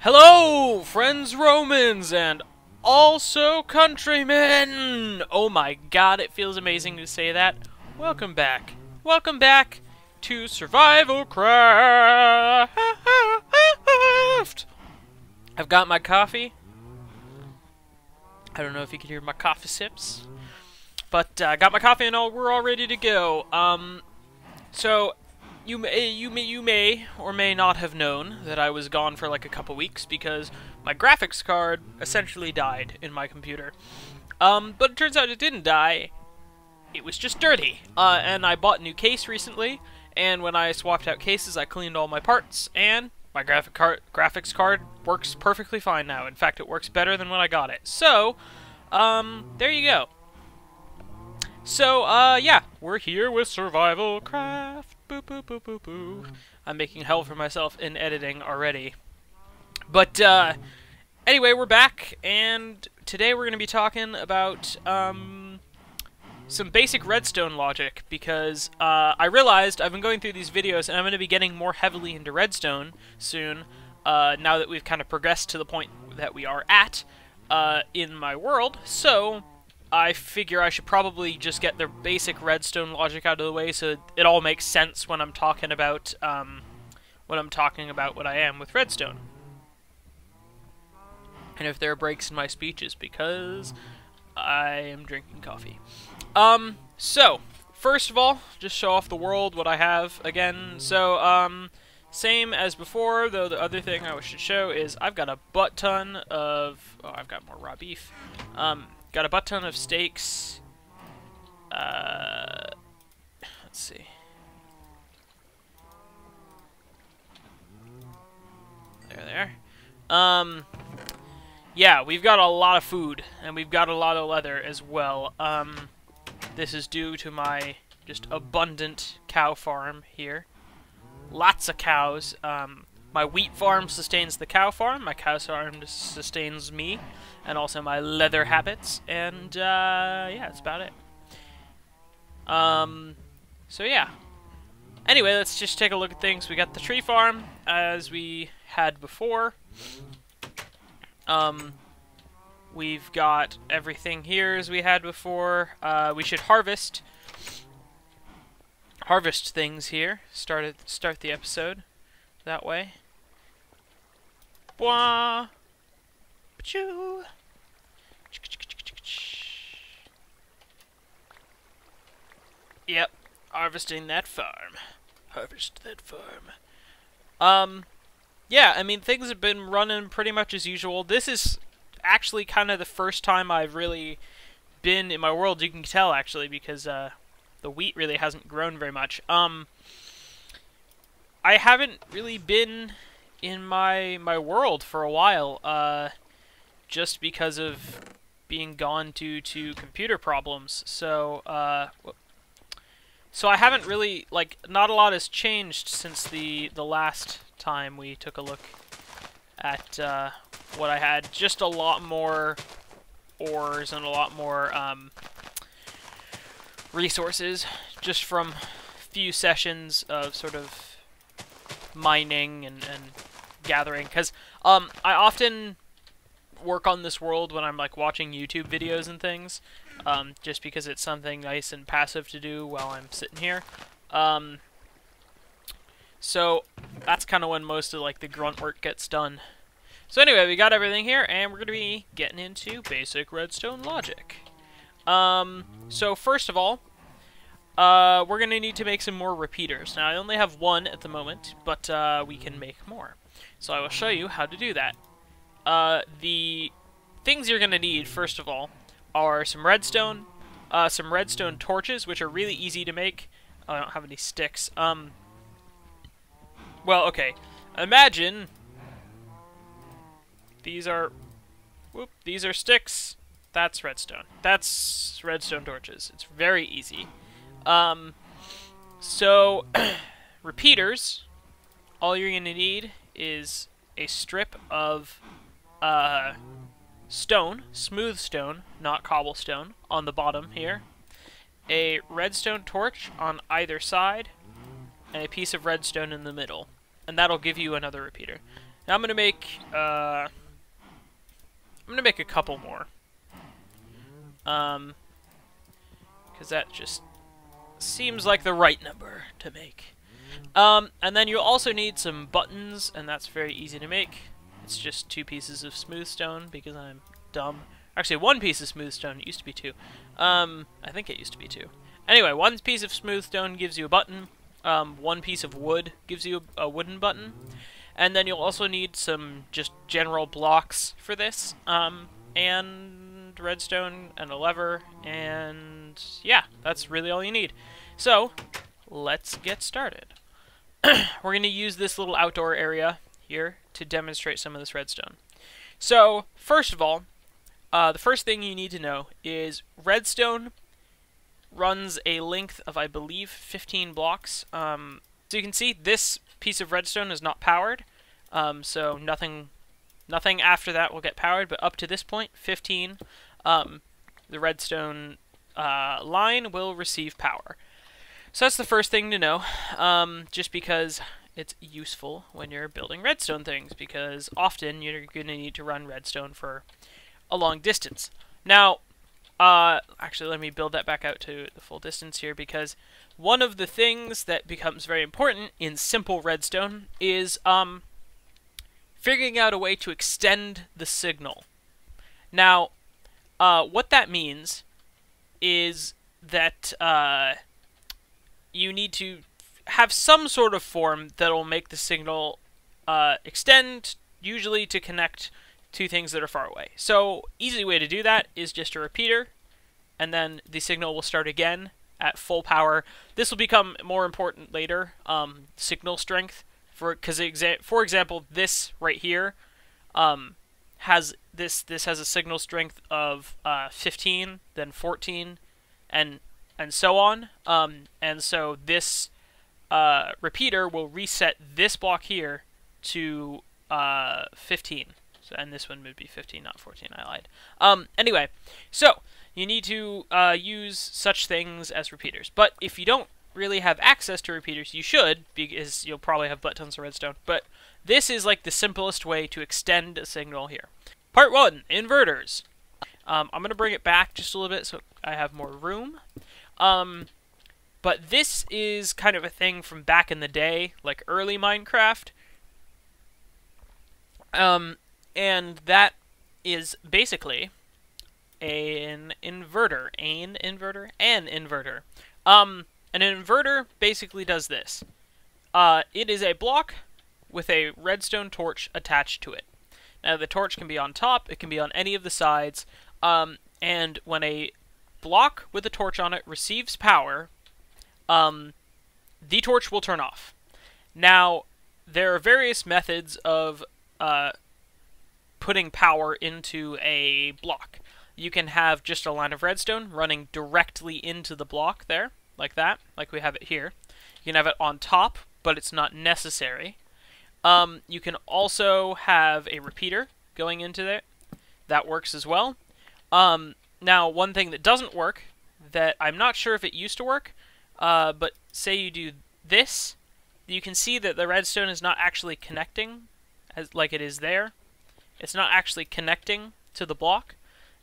Hello, friends Romans, and also countrymen! Oh my god, it feels amazing to say that. Welcome back. Welcome back to SurvivalCraft! I've got my coffee. I don't know if you can hear my coffee sips. But I got my coffee and we're all ready to go. So you may or may not have known that I was gone for like a couple weeks because my graphics card essentially died in my computer. But it turns out it didn't die. It was just dirty. And I bought a new case recently, and when I swapped out cases, I cleaned all my parts, and my graphics card works perfectly fine now. In fact, it works better than when I got it. So, there you go. So, yeah, we're here with SurvivalCraft. Boo, boo, boo, boo, boo. I'm making hell for myself in editing already. But, anyway, we're back, and today we're going to be talking about, some basic redstone logic, because, I realized I've been going through these videos, and I'm going to be getting more heavily into redstone soon, now that we've kind of progressed to the point that we are at, in my world, so I figure I should probably just get the basic redstone logic out of the way so it all makes sense when I'm talking about what I am with redstone. And if there are breaks in my speeches, because I am drinking coffee. So, first of all, just show off the world, what I have again. So, same as before, though the other thing I should show is I've got a butt ton of... Oh, I've got more raw beef. Got a butt ton of steaks. Let's see. There. Yeah, we've got a lot of food, and we've got a lot of leather as well. This is due to my just abundant cow farm here. Lots of cows. My wheat farm sustains the cow farm, my cow farm sustains me, and also my leather habits, and, yeah, that's about it. So yeah. Anyway, let's just take a look at things. We got the tree farm, as we had before. We've got everything here as we had before. We should harvest things here. Start the episode that way. Bwah! Pachoo! Yep, harvesting that farm. Harvest that farm. Yeah, I mean, things have been running pretty much as usual. This is actually kind of the first time I've really been in my world. You can tell, actually, because the wheat really hasn't grown very much. I haven't really been in my world for a while, just because of being gone due to computer problems. So I haven't really, like, not a lot has changed since the last time we took a look at what I had. Just a lot more ores and a lot more resources, just from few sessions of sort of mining and gathering, because I often work on this world when I'm like watching YouTube videos and things, just because it's something nice and passive to do while I'm sitting here. So that's kind of when most of like the grunt work gets done. So anyway, we got everything here, and we're going to be getting into basic redstone logic. So first of all, we're going to need to make some more repeaters. Now, I only have one at the moment, but we can make more. So I will show you how to do that. The things you're going to need, first of all, are some redstone torches, which are really easy to make. I don't have any sticks. Well, okay. Imagine these are sticks. That's redstone. That's redstone torches. It's very easy. So repeaters, all you're going to need is a strip of stone, smooth stone, not cobblestone, on the bottom here, a redstone torch on either side, and a piece of redstone in the middle. And that'll give you another repeater. Now I'm gonna make a couple more. Because that just seems like the right number to make. And then you'll also need some buttons, and that's very easy to make. It's just 2 pieces of smooth stone because I'm dumb. Actually, 1 piece of smooth stone. It used to be 2. I think it used to be 2. Anyway, 1 piece of smooth stone gives you a button. 1 piece of wood gives you a wooden button. And then you'll also need some just general blocks for this. And redstone and a lever. And yeah, that's really all you need. So, let's get started. We're going to use this little outdoor area here to demonstrate some of this redstone. So, first of all, the first thing you need to know is redstone runs a length of, I believe, 15 blocks. So you can see this piece of redstone is not powered, so nothing after that will get powered, but up to this point, 15, the redstone line will receive power. So that's the first thing to know, just because it's useful when you're building redstone things, because often you're going to need to run redstone for a long distance. Now, actually, let me build that back out to the full distance here, because one of the things that becomes very important in simple redstone is figuring out a way to extend the signal. Now, what that means is that you need to have some sort of form that will make the signal extend, usually to connect to things that are far away. So, easy way to do that is just a repeater, and then the signal will start again at full power. This will become more important later, signal strength, because for example, this right here has a signal strength of 15, then 14, and so on. And so this repeater will reset this block here to 15. So, and this one would be 15, not 14, I lied. Anyway, so you need to use such things as repeaters. But if you don't really have access to repeaters, you should, because you'll probably have butt tons of redstone. But this is like the simplest way to extend a signal here. Part 1, inverters. I'm going to bring it back just a little bit so I have more room. But this is kind of a thing from back in the day, like early Minecraft. And that is basically an inverter. An inverter. An inverter basically does this. It is a block with a redstone torch attached to it. Now, the torch can be on top, it can be on any of the sides, and when a block with a torch on it receives power, the torch will turn off. Now, there are various methods of putting power into a block. You can have just a line of redstone running directly into the block there, like that, like we have it here. You can have it on top, but it's not necessary. You can also have a repeater going into there. That works as well. Now, one thing that doesn't work, that I'm not sure if it used to work, but say you do this, you can see that the redstone is not actually connecting, like it is there. It's not actually connecting to the block.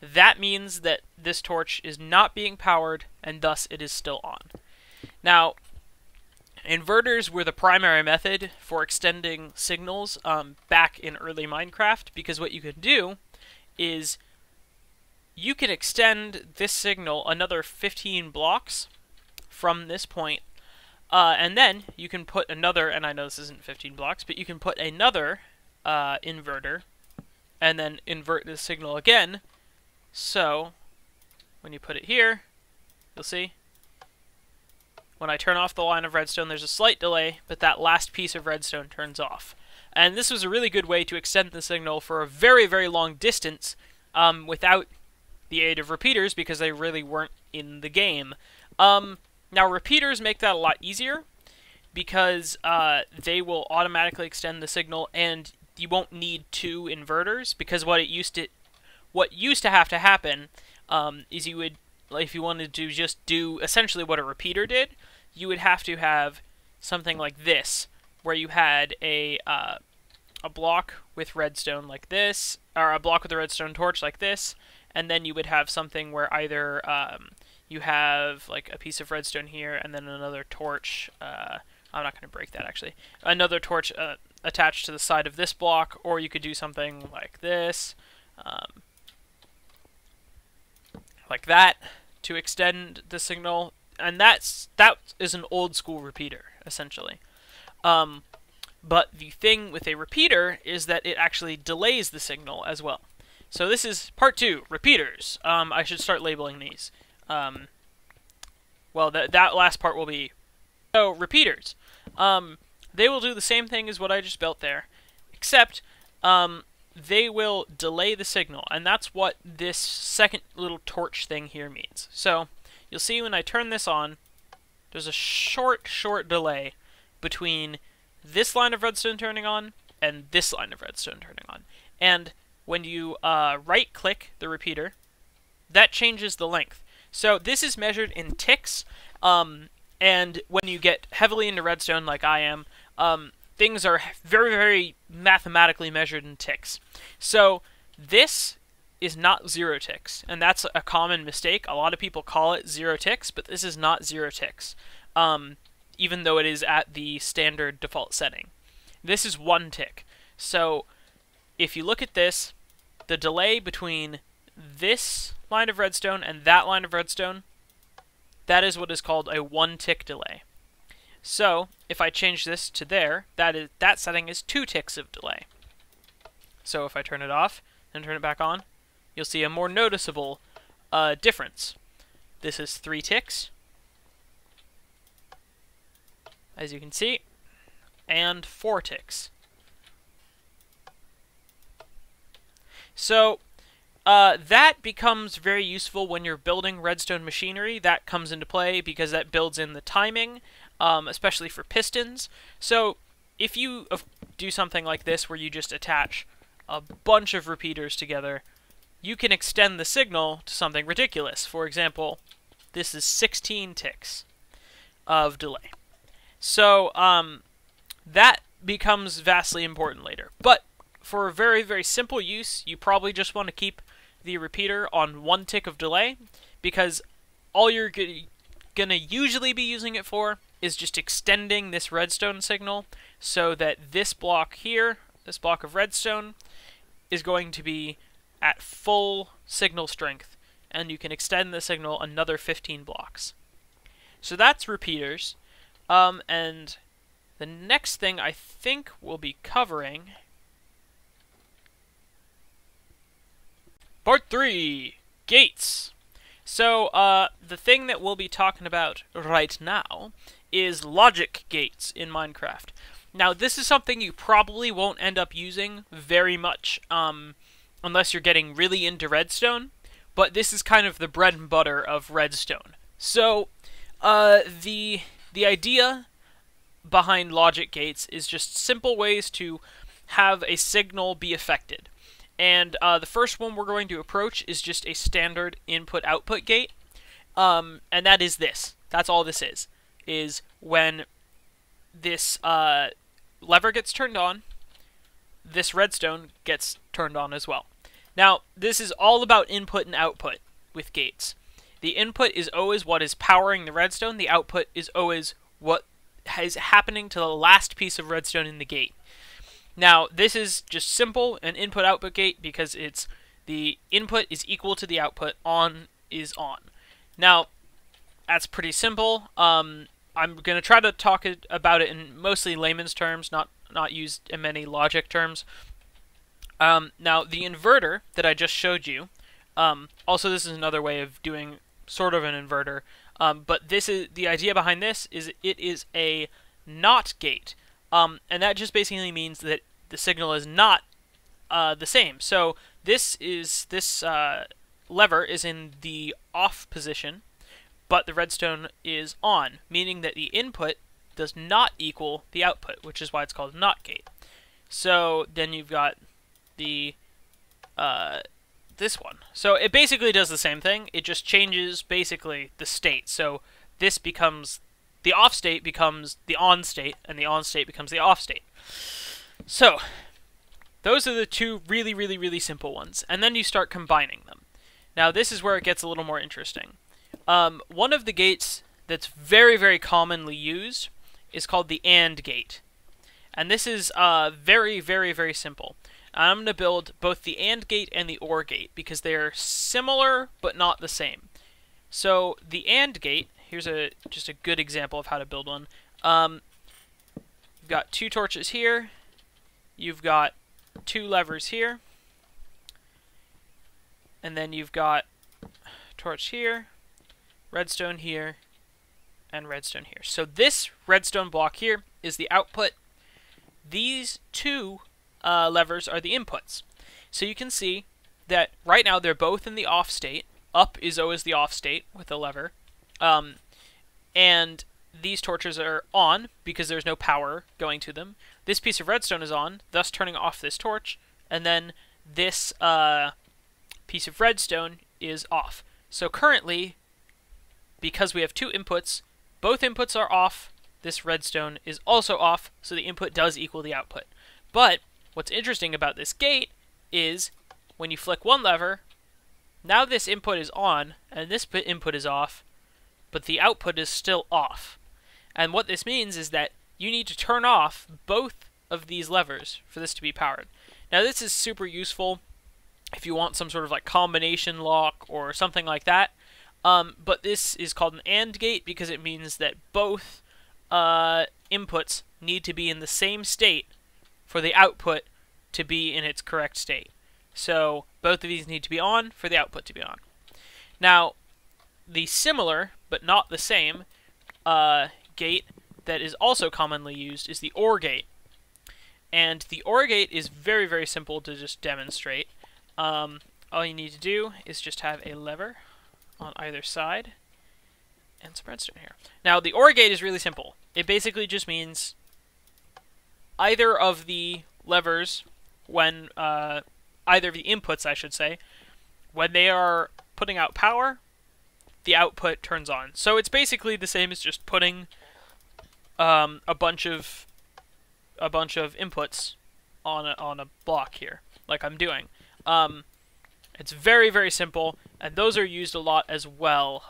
That means that this torch is not being powered, and thus it is still on. Now, inverters were the primary method for extending signals back in early Minecraft, because what you can do is you can extend this signal another 15 blocks from this point, and then you can put another, and I know this isn't 15 blocks, but you can put another inverter and then invert the signal again. So when you put it here, you'll see when I turn off the line of redstone, there's a slight delay, but that last piece of redstone turns off. And this was a really good way to extend the signal for a very, very long distance without the aid of repeaters, because they really weren't in the game. Now, repeaters make that a lot easier, because they will automatically extend the signal, and you won't need 2 inverters, because what used to have to happen is you would, if you wanted to just do essentially what a repeater did, you would have to have something like this, where you had a a block with redstone like this, or a block with a redstone torch like this, and then you would have something where either you have like a piece of redstone here and then another torch. I'm not going to break that actually. Another torch attached to the side of this block, or you could do something like this, like that, to extend the signal. And that is an old school repeater essentially. But the thing with a repeater is that it actually delays the signal as well. So this is part 2, repeaters. I should start labeling these. Well, that last part will be... So, repeaters. They will do the same thing as what I just built there, except they will delay the signal, and that's what this second little torch thing here means. So, you'll see when I turn this on, there's a short delay between this line of redstone turning on and this line of redstone turning on. And when you right-click the repeater, that changes the length. So this is measured in ticks, and when you get heavily into redstone like I am, things are very, very mathematically measured in ticks. So this is not 0 ticks, and that's a common mistake. A lot of people call it 0 ticks, but this is not 0 ticks, even though it is at the standard default setting. This is 1 tick. So if you look at this, the delay between this line of redstone and that line of redstone, that is what is called a 1 tick delay. So if I change this to there, that setting is 2 ticks of delay. So if I turn it off and turn it back on, you'll see a more noticeable difference. This is 3 ticks, as you can see, and 4 ticks. So that becomes very useful when you're building redstone machinery. That comes into play because that builds in the timing, especially for pistons. So if you do something like this where you just attach a bunch of repeaters together, you can extend the signal to something ridiculous. For example, this is 16 ticks of delay. So that becomes vastly important later. But for a very, very simple use, you probably just want to keep the repeater on 1 tick of delay, because all you're going to usually be using it for is just extending this redstone signal so that this block here, this block of redstone, is going to be at full signal strength, and you can extend the signal another 15 blocks. So that's repeaters, and the next thing I think we'll be covering... Part 3, gates. So, the thing that we'll be talking about right now is logic gates in Minecraft. Now, this is something you probably won't end up using very much, unless you're getting really into redstone, but this is kind of the bread and butter of redstone. So, the idea behind logic gates is just simple ways to have a signal be affected. And the first one we're going to approach is just a standard input-output gate, and that is this. That's all this is when this lever gets turned on, this redstone gets turned on as well. Now, this is all about input and output with gates. The input is always what is powering the redstone. The output is always what is happening to the last piece of redstone in the gate. Now, this is just simple, an input-output gate, because it's the input is equal to the output, on is on. Now, that's pretty simple. I'm going to try to talk about it in mostly layman's terms, not use in many logic terms. Now, the inverter that I just showed you, also this is another way of doing sort of an inverter, but this is the idea behind this is it is a NOT gate. And that just basically means that the signal is not the same. So this lever is in the off position, but the redstone is on, meaning that the input does not equal the output, which is why it's called a NOT gate. So then you've got the this one. So it basically does the same thing. It just changes basically the state. So this becomes the off state becomes the on state, and the on state becomes the off state. So, those are the two really, really, really simple ones. And then you start combining them. Now, this is where it gets a little more interesting. One of the gates that's very, very commonly used is called the AND gate. And this is very, very, very simple. I'm going to build both the AND gate and the OR gate because they're similar but not the same. So the AND gate, here's just a good example of how to build one. You've got 2 torches here. You've got 2 levers here. And then you've got torch here, redstone here, and redstone here. So this redstone block here is the output. These 2 levers are the inputs. So you can see that right now they're both in the off state. Up is always the off state with the lever. And these torches are on because there's no power going to them. This piece of redstone is on, thus turning off this torch. And then this piece of redstone is off. So currently, because we have 2 inputs, both inputs are off. This redstone is also off, so the input does equal the output. But what's interesting about this gate is when you flick one lever, now this input is on, and this input is off, but the output is still off. And what this means is that you need to turn off both of these levers for this to be powered. Now this is super useful if you want some sort of like combination lock or something like that. But this is called an AND gate because it means that both inputs need to be in the same state for the output to be in its correct state. So both of these need to be on for the output to be on. Now, the similar, but not the same, gate that is also commonly used is the OR gate. And the OR gate is very, very simple to just demonstrate. All you need to do is just have a lever on either side and some redstone here. Now, the OR gate is really simple. It basically just means either of the levers, when either of the inputs, I should say, when they are putting out power, the output turns on. So it's basically the same as just putting a bunch of inputs on a block here, like I'm doing. It's very, very simple, and those are used a lot as well.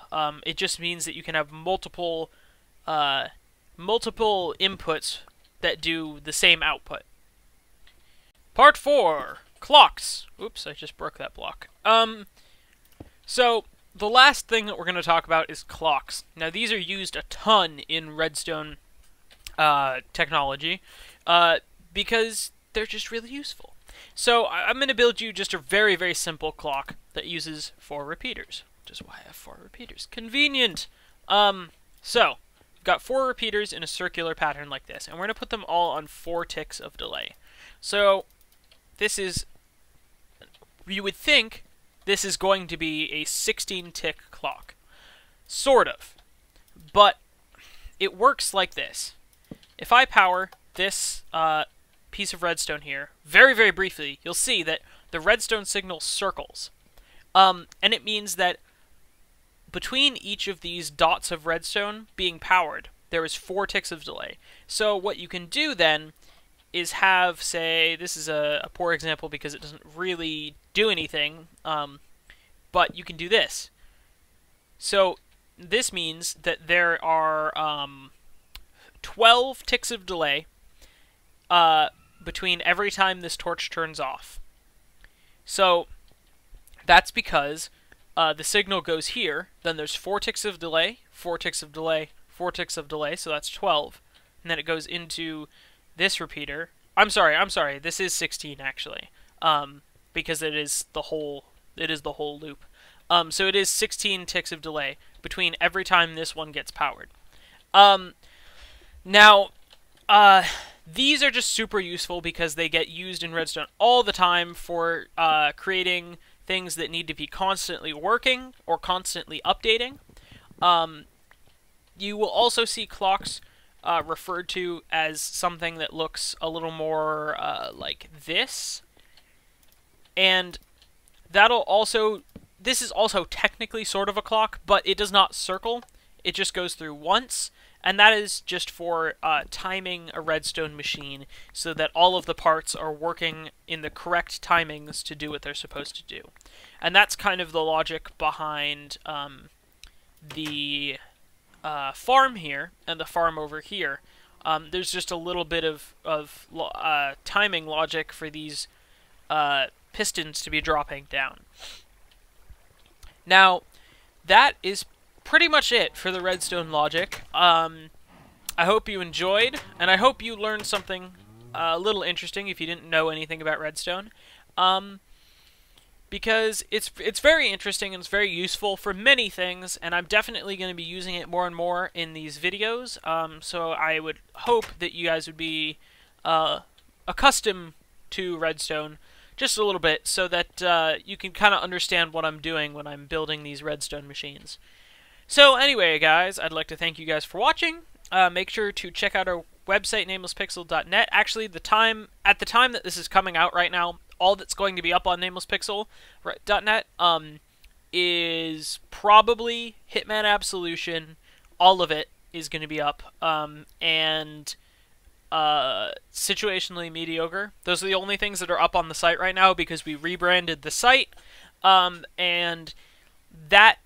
It just means that you can have multiple inputs that do the same output. Part 4, clocks. Oops, I just broke that block. So the last thing that we're going to talk about is clocks. Now these are used a ton in redstone technology because they're just really useful. So I'm going to build you just a very, very simple clock that uses 4 repeaters, which is why I have 4 repeaters. Convenient! So, we've got 4 repeaters in a circular pattern like this, and we're going to put them all on 4 ticks of delay. So, this is, you would think this is going to be a 16-tick clock. Sort of. But it works like this. If I power this piece of redstone here, very, very briefly, you'll see that the redstone signal circles. And it means that between each of these dots of redstone being powered, there is 4 ticks of delay. So what you can do then is have, say, this is a poor example because it doesn't really do anything, but you can do this. So this means that there are 12 ticks of delay between every time this torch turns off. So that's because the signal goes here, then there's 4 ticks of delay, 4 ticks of delay, 4 ticks of delay, so that's 12. And then it goes into this repeater. I'm sorry, this is 16 actually, because it is the whole loop. So it is 16 ticks of delay between every time this one gets powered. Now, these are just super useful because they get used in redstone all the time for creating things that need to be constantly working or constantly updating. You will also see clocks referred to as something that looks a little more like this. And this is also technically sort of a clock, but it does not circle. It just goes through once, and that is just for timing a redstone machine so that all of the parts are working in the correct timings to do what they're supposed to do. And that's kind of the logic behind the farm here and the farm over here. There's just a little bit of timing logic for these pistons to be dropping down. Now, that is pretty much it for the redstone logic. I hope you enjoyed, and I hope you learned something a little interesting if you didn't know anything about redstone. Because it's very interesting and it's very useful for many things, and I'm definitely going to be using it more and more in these videos. So I would hope that you guys would be accustomed to redstone just a little bit, so that you can kind of understand what I'm doing when I'm building these redstone machines. So anyway, guys, I'd like to thank you guys for watching. Make sure to check out our website, namelesspixel.net. Actually, at the time that this is coming out right now, all that's going to be up on namelesspixel.net is probably Hitman Absolution. All of it is going to be up. And Situationally Mediocre. Those are the only things that are up on the site right now because we rebranded the site. And that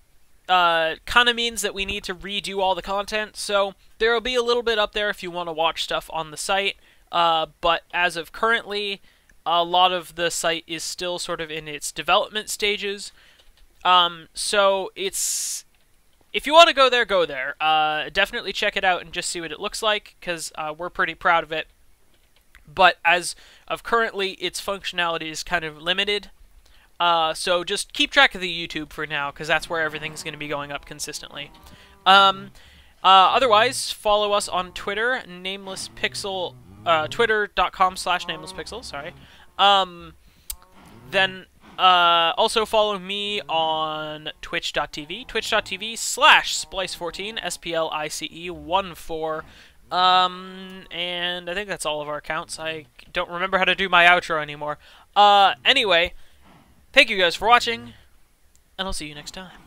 kind of means that we need to redo all the content. So there will be a little bit up there if you want to watch stuff on the site. But as of currently, a lot of the site is still sort of in its development stages. So if you want to go there, go there. Definitely check it out and just see what it looks like, because we're pretty proud of it. But as of currently, its functionality is kind of limited. So just keep track of the YouTube for now, because that's where everything's going to be going up consistently. Otherwise, follow us on Twitter, namelesspixel, twitter.com/namelesspixel, sorry. Then also follow me on twitch.tv, twitch.tv/splice14, SPLICE14. And I think that's all of our accounts. I don't remember how to do my outro anymore. Anyway, thank you guys for watching, and I'll see you next time.